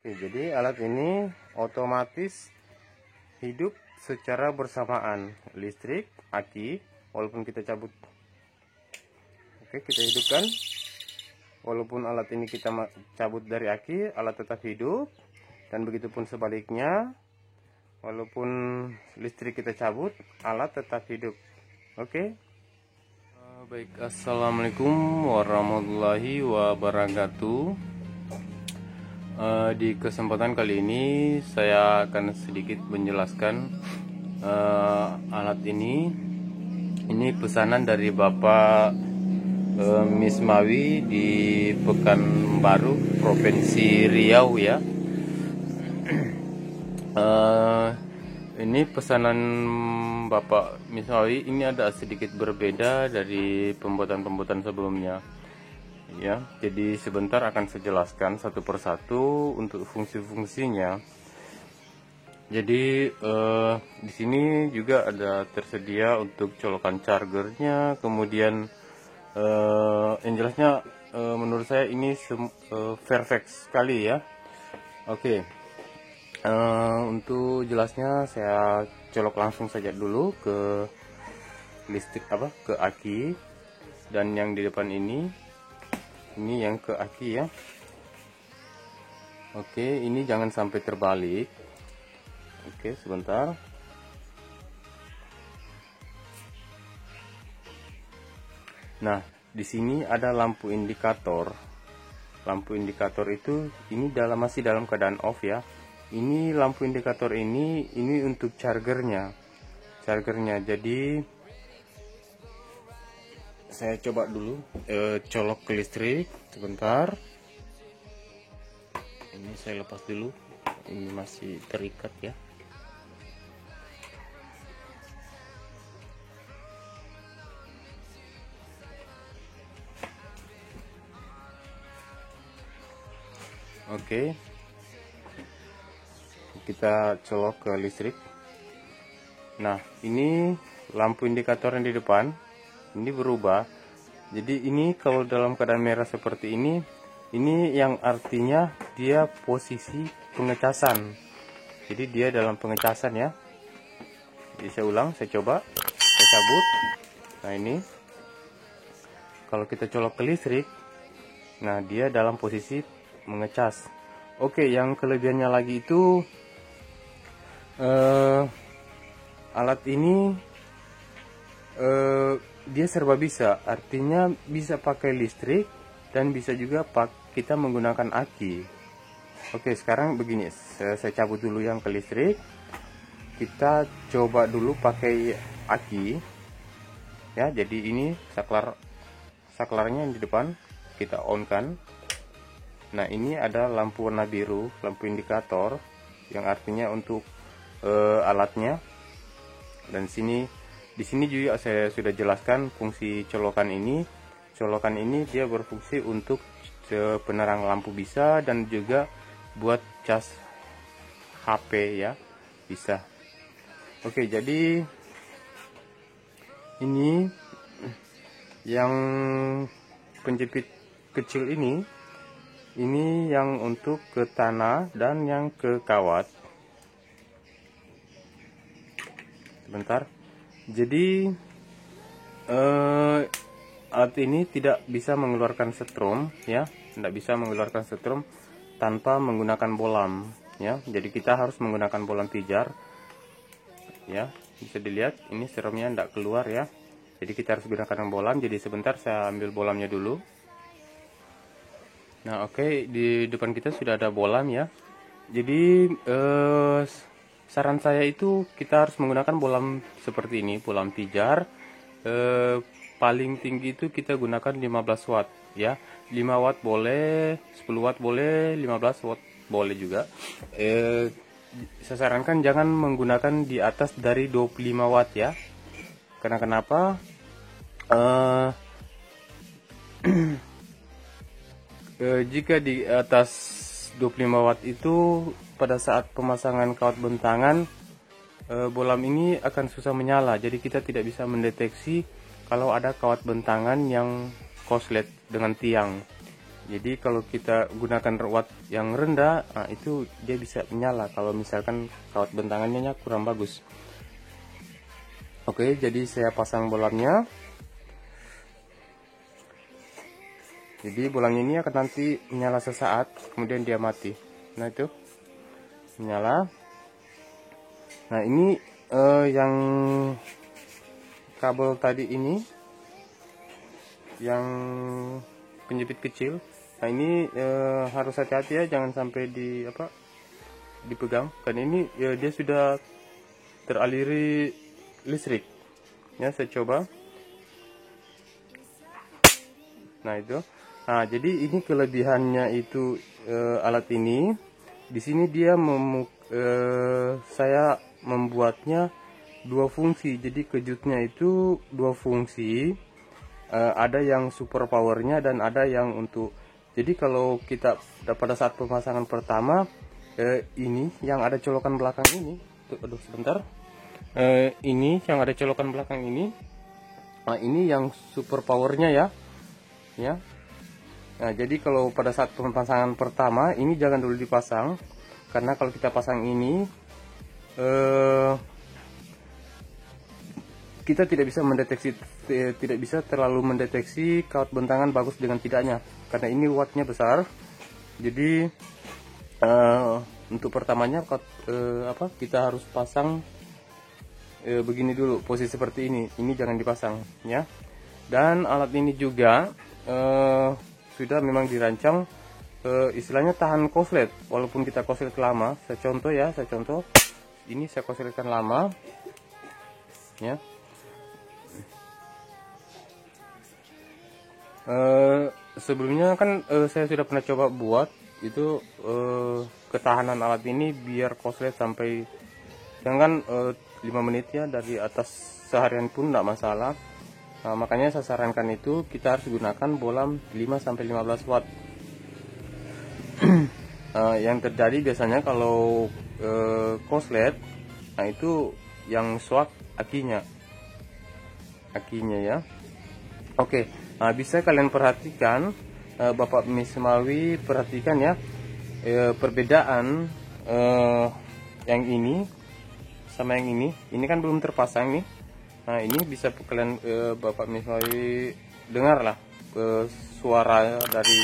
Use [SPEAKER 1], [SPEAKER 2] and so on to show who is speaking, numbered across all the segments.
[SPEAKER 1] Oke, jadi alat ini otomatis hidup secara bersamaan, listrik, aki, walaupun kita cabut. Oke, kita hidupkan. Walaupun alat ini kita cabut dari aki, alat tetap hidup. Dan begitu pun sebaliknya, walaupun listrik kita cabut, alat tetap hidup. Oke. Baik, assalamualaikum warahmatullahi wabarakatuh. Di kesempatan kali ini saya akan sedikit menjelaskan alat ini. Ini pesanan dari Bapak Mismawi di Pekanbaru, Provinsi Riau ya. Ini pesanan Bapak Mismawi ini ada sedikit berbeda dari pembuatan sebelumnya. Ya, jadi sebentar akan saya jelaskan satu persatu untuk fungsi-fungsinya. Jadi di sini juga ada tersedia untuk colokan chargernya. Kemudian yang jelasnya menurut saya ini perfect sekali ya. Oke, untuk jelasnya saya colok langsung saja dulu ke listrik ke aki, dan yang di depan ini yang ke aki ya. Oke, ini jangan sampai terbalik. Oke, sebentar. Nah, di sini ada lampu indikator. Lampu indikator itu masih dalam keadaan off ya. Ini lampu indikator ini untuk chargernya. Jadi saya coba dulu colok ke listrik sebentar. Ini saya lepas dulu, ini masih terikat ya. Oke, kita colok ke listrik. Nah, ini lampu indikator yang di depan ini berubah. Jadi ini kalau dalam keadaan merah seperti ini yang artinya dia posisi pengecasan. Jadi dia dalam pengecasan ya. Jadi saya ulang, saya coba, saya cabut. Nah, ini kalau kita colok ke listrik, nah dia dalam posisi mengecas. Oke, yang kelebihannya lagi itu alat ini dia serba bisa, artinya bisa pakai listrik dan bisa juga kita menggunakan aki. Oke, sekarang begini, saya cabut dulu yang ke listrik. Kita coba dulu pakai aki ya. Jadi ini saklarnya yang di depan kita on kan. Nah, ini ada lampu warna biru, lampu indikator yang artinya untuk alatnya. Dan di sini juga saya sudah jelaskan fungsi colokan ini. Colokan ini dia berfungsi untuk penerang lampu bisa, dan juga buat cas HP ya, bisa. Oke, jadi ini yang penjepit kecil ini yang untuk ke tanah dan yang ke kawat. Sebentar. Jadi alat ini tidak bisa mengeluarkan setrum ya, tidak bisa mengeluarkan setrum tanpa menggunakan bolam ya. Jadi kita harus menggunakan bolam pijar ya. Bisa dilihat ini serumnya tidak keluar ya. Jadi kita harus gunakan bolam. Jadi sebentar saya ambil bolamnya dulu. Nah, oke, di depan kita sudah ada bolam ya. Jadi saran saya itu kita harus menggunakan bolam seperti ini, bolam pijar. Paling tinggi itu kita gunakan 15 watt ya. 5 watt boleh, 10 watt boleh, 15 watt boleh juga. Saya sarankan jangan menggunakan di atas dari 25 watt ya. Karena kenapa? Jika di atas 25 watt itu pada saat pemasangan kawat bentangan, bolam ini akan susah menyala. Jadi kita tidak bisa mendeteksi kalau ada kawat bentangan yang korslet dengan tiang. Jadi kalau kita gunakan watt yang rendah, nah itu dia bisa menyala kalau misalkan kawat bentangannya kurang bagus. Oke, jadi saya pasang bolamnya. Jadi bolamnya ini akan nanti menyala sesaat, kemudian dia mati. Nah itu menyala. Nah ini yang kabel tadi ini, yang penjepit kecil. Nah ini harus hati-hati ya, jangan sampai dipegang, karena ini dia sudah teraliri listrik. Ya, saya coba. Nah itu. Nah jadi ini kelebihannya itu alat ini. Di sini dia saya membuatnya dua fungsi. Jadi kejutnya itu dua fungsi. Ada yang super powernya dan ada yang untuk. Jadi kalau kita pada saat pemasangan pertama, ini yang ada colokan belakang ini, aduh sebentar, ini yang ada colokan belakang ini, nah ini yang super powernya ya. Nah jadi kalau pada saat pemasangan pertama ini jangan dulu dipasang, karena kalau kita pasang ini, kita tidak bisa terlalu mendeteksi kawat bentangan bagus dengan tidaknya, karena ini wattnya besar. Jadi untuk pertamanya kita harus pasang begini dulu, posisi seperti ini jangan dipasang ya. Dan alat ini juga sudah memang dirancang istilahnya tahan korslet, walaupun kita korslet lama. Saya contoh, ini saya korsletkan lama ya. Sebelumnya kan saya sudah pernah coba buat itu ketahanan alat ini biar korslet sampai jangan 5 menit ya, dari atas seharian pun tidak masalah. Nah, makanya saya sarankan itu kita harus gunakan bolam 5-15 watt. Yang terjadi biasanya kalau korslet, nah itu yang shock akinya ya. Oke. Nah, bisa kalian perhatikan, Bapak Mismawi perhatikan ya, perbedaan yang ini sama yang ini kan belum terpasang nih. Nah ini bisa kalian Bapak Mismawi dengar lah suara dari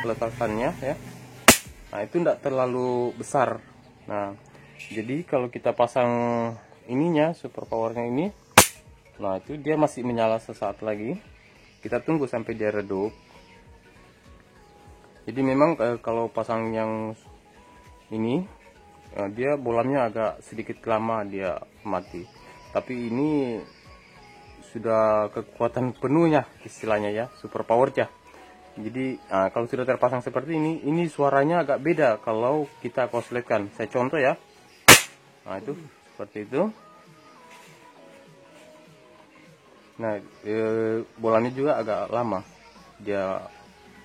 [SPEAKER 1] letakannya ya. Nah itu tidak terlalu besar. Nah jadi kalau kita pasang ininya, super powernya ini, nah itu dia masih menyala sesaat lagi. Kita tunggu sampai dia redup. Jadi memang kalau pasang yang ini, dia bolamnya agak sedikit lama dia mati. Tapi ini sudah kekuatan penuhnya istilahnya ya, super power ya. Jadi kalau sudah terpasang seperti ini suaranya agak beda kalau kita korsletkan. Saya contoh ya. Nah itu seperti itu. Nah bolanya juga agak lama dia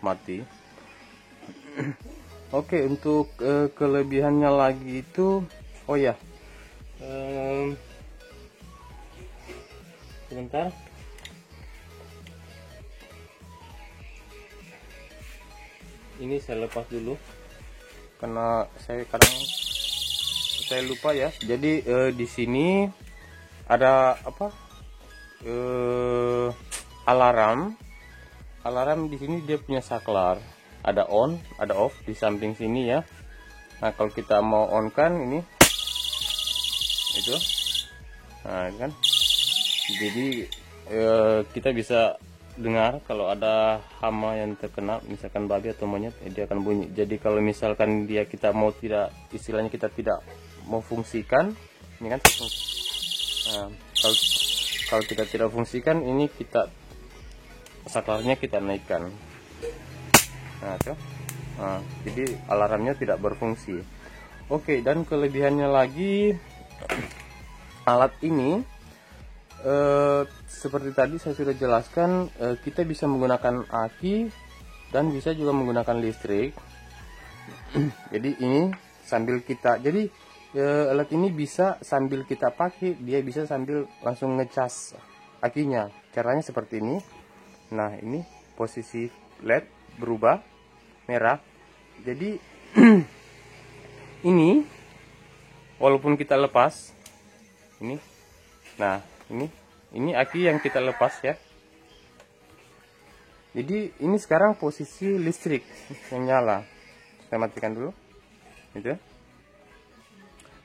[SPEAKER 1] mati. Oke, untuk kelebihannya lagi itu, oh ya, sebentar. Ini saya lepas dulu karena saya lupa ya. Jadi di sini ada alarm di sini. Dia punya saklar, ada on ada off di samping sini ya. Nah kalau kita mau on kan ini itu, nah kan jadi kita bisa dengar kalau ada hama yang terkena, misalkan babi atau monyet, dia akan bunyi. Jadi kalau misalkan kita mau istilahnya kita tidak mau fungsikan ini kan, nah, kalau kita tidak fungsikan ini, kita saklarnya kita naikkan. Nah, jadi alarmnya tidak berfungsi. Oke, dan kelebihannya lagi, alat ini seperti tadi saya sudah jelaskan, kita bisa menggunakan aki dan bisa juga menggunakan listrik. Jadi ini sambil kita, alat ini bisa sambil kita pakai, dia bisa sambil langsung ngecas akinya. Caranya seperti ini. Nah ini posisi LED berubah merah. Jadi ini walaupun kita lepas ini, nah ini aki yang kita lepas ya. Jadi ini sekarang posisi listrik yang nyala. Saya matikan dulu gitu.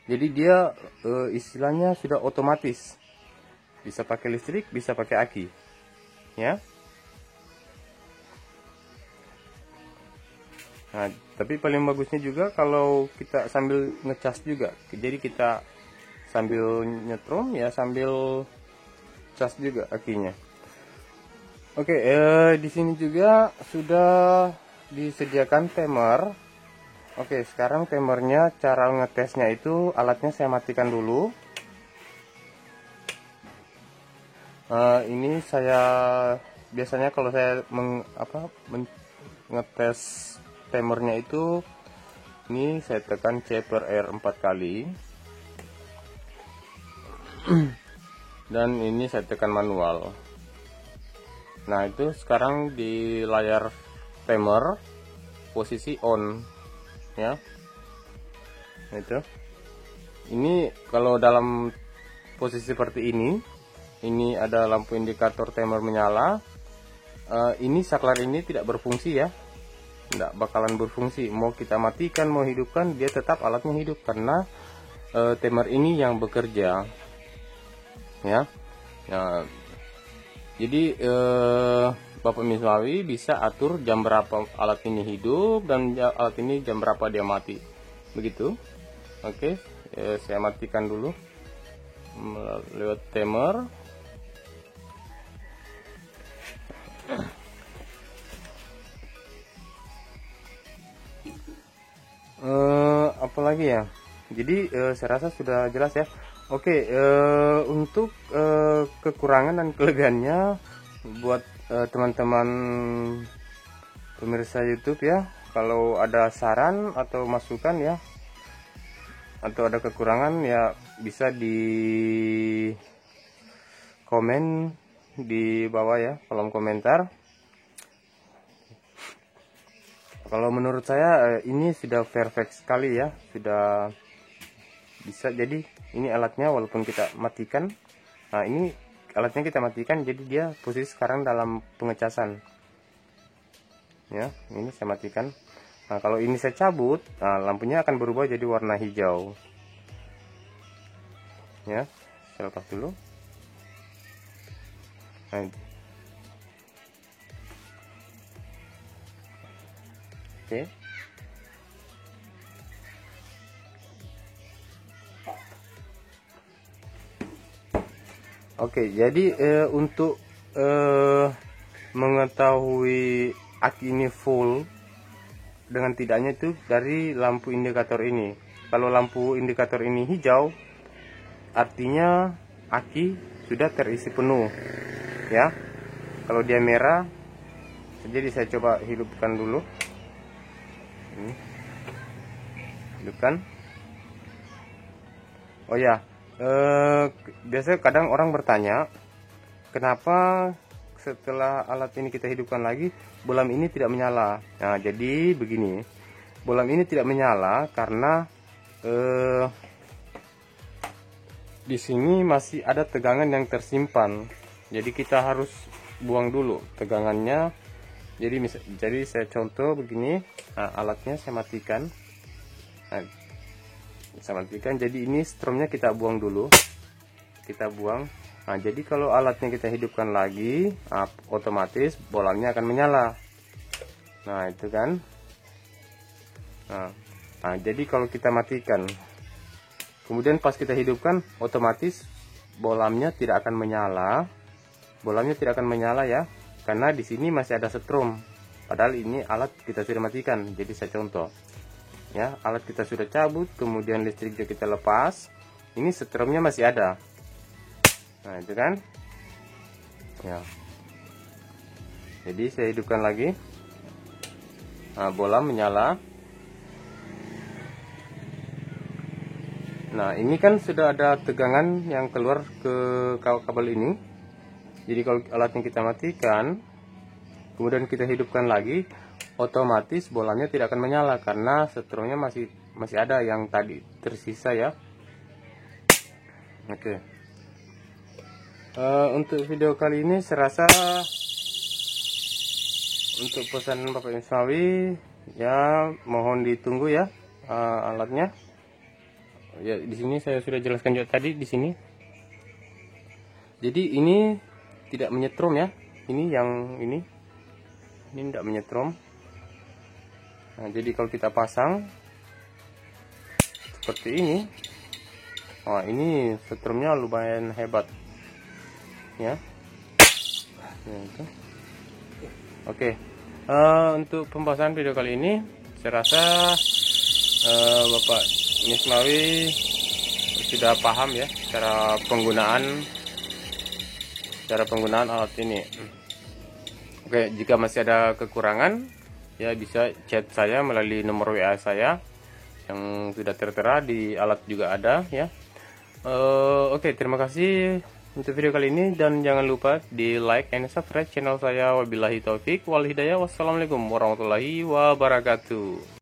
[SPEAKER 1] Jadi dia istilahnya sudah otomatis, bisa pakai listrik, bisa pakai aki ya. Nah, tapi paling bagusnya juga kalau kita sambil ngecas juga. Jadi kita sambil nyetrum ya, sambil cas juga akinya. Oke, di sini juga sudah disediakan timer. Oke, sekarang timernya, cara ngetesnya itu alatnya saya matikan dulu. Ini saya biasanya kalau saya ngetes timernya itu, ini saya tekan C per R 4 kali. Dan ini saya tekan manual. Nah, itu sekarang di layar timer posisi on ya. Itu. Ini kalau dalam posisi seperti ini ada lampu indikator timer menyala. Ini saklar ini tidak berfungsi ya. Tidak bakalan berfungsi. Mau kita matikan, mau hidupkan, dia tetap alatnya hidup karena timer ini yang bekerja. Ya. Nah, jadi Bapak Miswawi bisa atur jam berapa alat ini hidup dan alat ini jam berapa dia mati, begitu. Oke, saya matikan dulu lewat timer. Apalagi ya, jadi saya rasa sudah jelas ya. Oke, untuk kekurangan dan kelebihannya buat teman-teman pemirsa YouTube ya, kalau ada saran atau masukan ya, atau ada kekurangan ya, bisa di komen di bawah ya, kolom komentar. Kalau menurut saya ini sudah perfect sekali ya, sudah bisa. Jadi ini alatnya walaupun kita matikan, nah ini alatnya kita matikan, jadi dia posisi sekarang dalam pengecasan ya. Ini saya matikan. Nah, kalau ini saya cabut, nah lampunya akan berubah jadi warna hijau ya. Saya lepas dulu. Nah, oke. Oke, jadi untuk mengetahui aki ini full dengan tidaknya itu dari lampu indikator ini. Kalau lampu indikator ini hijau, artinya aki sudah terisi penuh ya. Kalau dia merah, jadi saya coba hidupkan dulu. Ini hidupkan. Oh ya, biasanya kadang orang bertanya, kenapa setelah alat ini kita hidupkan lagi, bolam ini tidak menyala. Nah, jadi begini, bolam ini tidak menyala karena di sini masih ada tegangan yang tersimpan. Jadi kita harus buang dulu tegangannya. Jadi saya contoh begini. Nah, alatnya saya matikan. Nah, saya matikan. Jadi ini stromnya kita buang dulu. Kita buang. Nah, jadi kalau alatnya kita hidupkan lagi, otomatis bolamnya akan menyala. Nah, itu kan. Nah, jadi kalau kita matikan, kemudian pas kita hidupkan, otomatis bolamnya tidak akan menyala. Bolamnya tidak akan menyala ya, karena di sini masih ada setrum. Padahal ini alat kita sudah matikan. Jadi saya contoh. Ya, alat kita sudah cabut, kemudian listrik juga kita lepas. Ini setrumnya masih ada. Nah, itu kan. Ya. Jadi saya hidupkan lagi. Nah, bola menyala. Nah, ini kan sudah ada tegangan yang keluar ke kabel ini. Jadi kalau alatnya kita matikan, kemudian kita hidupkan lagi, otomatis bolanya tidak akan menyala karena setrumnya masih ada yang tadi tersisa ya. Oke. Untuk video kali ini saya rasa untuk pesan Bapak Ismawi ya, mohon ditunggu ya alatnya. Ya, di sini saya sudah jelaskan juga tadi di sini. Jadi ini tidak menyetrum ya. Ini yang ini tidak menyetrum. Nah, jadi kalau kita pasang seperti ini, wah ini setrumnya lumayan hebat ya. Itu. Oke. Untuk pembahasan video kali ini saya rasa Bapak Ismawi sudah paham ya cara penggunaan alat ini. Oke, jika masih ada kekurangan ya bisa chat saya melalui nomor WA saya yang sudah tertera di alat juga ada ya. Oke, terima kasih untuk video kali ini dan jangan lupa di like and subscribe channel saya. Wabillahi taufik wal hidayah. Wassalamualaikum warahmatullahi wabarakatuh.